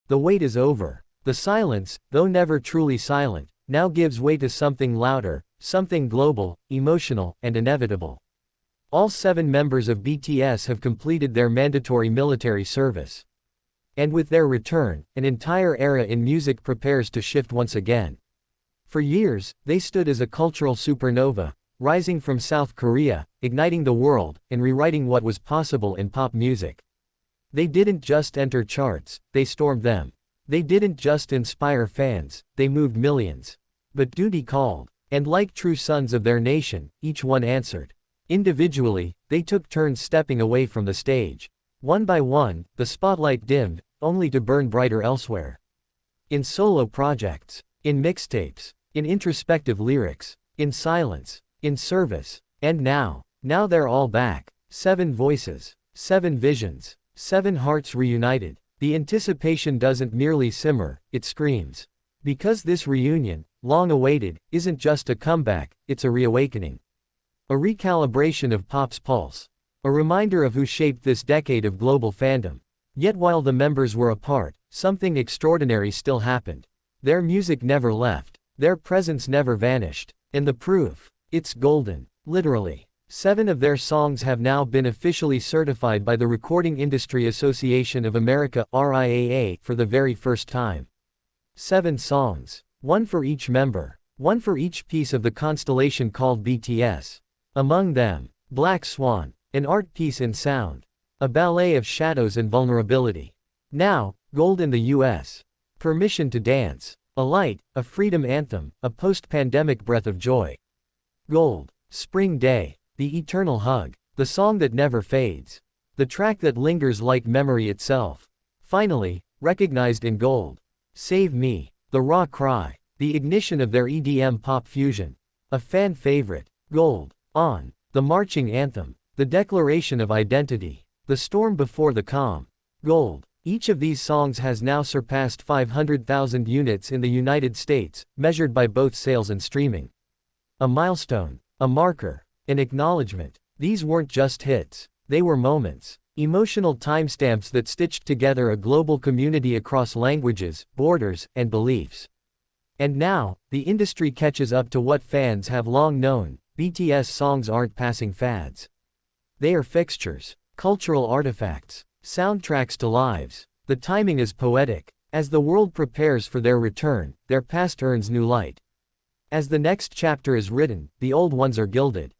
The wait is over. The silence, though never truly silent, now gives way to something louder, something global, emotional, and inevitable. All 7 members of BTS have completed their mandatory military service. And with their return, an entire era in music prepares to shift once again. For years, they stood as a cultural supernova, rising from South Korea, igniting the world, and rewriting what was possible in pop music. They didn't just enter charts, they stormed them. They didn't just inspire fans, they moved millions. But duty called. And like true sons of their nation, each one answered. Individually, they took turns stepping away from the stage. One by one, the spotlight dimmed, only to burn brighter elsewhere. In solo projects, in mixtapes, in introspective lyrics, in silence, in service. And now they're all back. 7 voices, 7 visions, 7 hearts reunited. The anticipation doesn't merely simmer, it screams. Because this reunion, long awaited, isn't just a comeback, it's a reawakening. A recalibration of pop's pulse. A reminder of who shaped this decade of global fandom. Yet while the members were apart, something extraordinary still happened. Their music never left. Their presence never vanished. And the proof? It's golden. Literally. 7 of their songs have now been officially certified by the Recording Industry Association of America (RIAA) for the very first time. 7 songs. 1 for each member. 1 for each piece of the constellation called BTS. Among them, Black Swan, an art piece in sound. A ballet of shadows and vulnerability. Now, Gold in the US. Permission to Dance. A light, a freedom anthem, a post-pandemic breath of joy. Gold. Spring Day. The eternal hug. The song that never fades. The track that lingers like memory itself. Finally, recognized in Gold. Save Me. The raw cry. The ignition of their EDM pop fusion. A fan favorite. Gold. On. The marching anthem. The declaration of identity. The storm before the calm. Gold. Each of these songs has now surpassed 500,000 units in the United States, measured by both sales and streaming. A milestone. A marker. An acknowledgement. These weren't just hits. They were moments. Emotional timestamps that stitched together a global community across languages, borders, and beliefs. And now, the industry catches up to what fans have long known. BTS songs aren't passing fads. They are fixtures. Cultural artifacts. Soundtracks to lives. The timing is poetic. As the world prepares for their return, their past earns new light. As the next chapter is written, the old ones are gilded.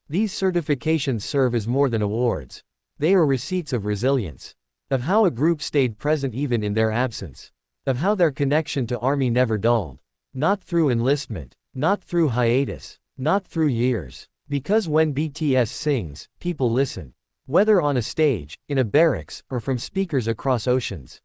These certifications serve as more than awards. They are receipts of resilience. Of how a group stayed present even in their absence. Of how their connection to ARMY never dulled. Not through enlistment. Not through hiatus. Not through years. Because when BTS sings, people listen. Whether on a stage, in a barracks, or from speakers across oceans.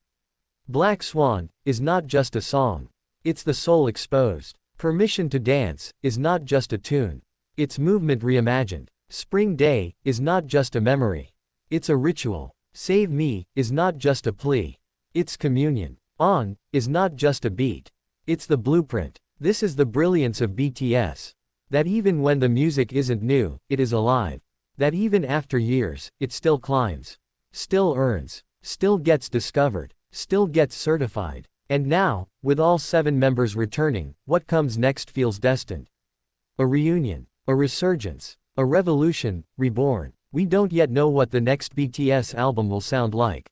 Black Swan is not just a song. It's the soul exposed. Permission to Dance is not just a tune. It's movement reimagined. Spring Day is not just a memory. It's a ritual. Save Me is not just a plea. It's communion. On is not just a beat. It's the blueprint. This is the brilliance of BTS. That even when the music isn't new, it is alive. That even after years, it still climbs. Still earns. Still gets discovered. Still gets certified. And now, with all 7 members returning, what comes next feels destined. A reunion. A resurgence. A revolution, reborn. We don't yet know what the next BTS album will sound like.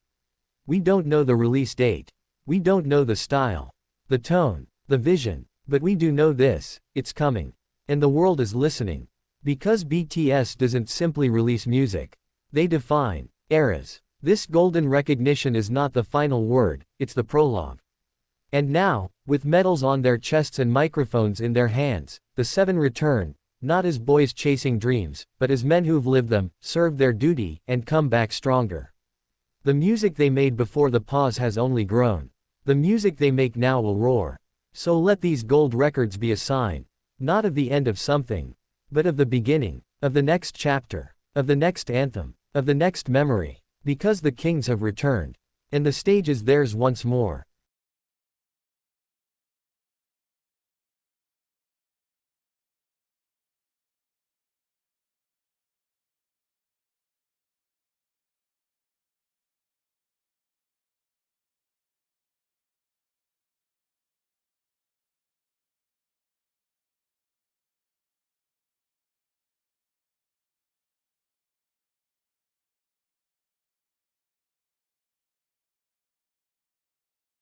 We don't know the release date. We don't know the style. The tone. The vision. But we do know this: it's coming. And the world is listening. Because BTS doesn't simply release music. They define eras. This golden recognition is not the final word, it's the prologue. And now, with medals on their chests and microphones in their hands, the 7 return, not as boys chasing dreams, but as men who've lived them, served their duty, and come back stronger. The music they made before the pause has only grown. The music they make now will roar. So let these gold records be a sign, not of the end of something, but of the beginning, of the next chapter, of the next anthem, of the next memory. Because the kings have returned. And the stage is theirs once more.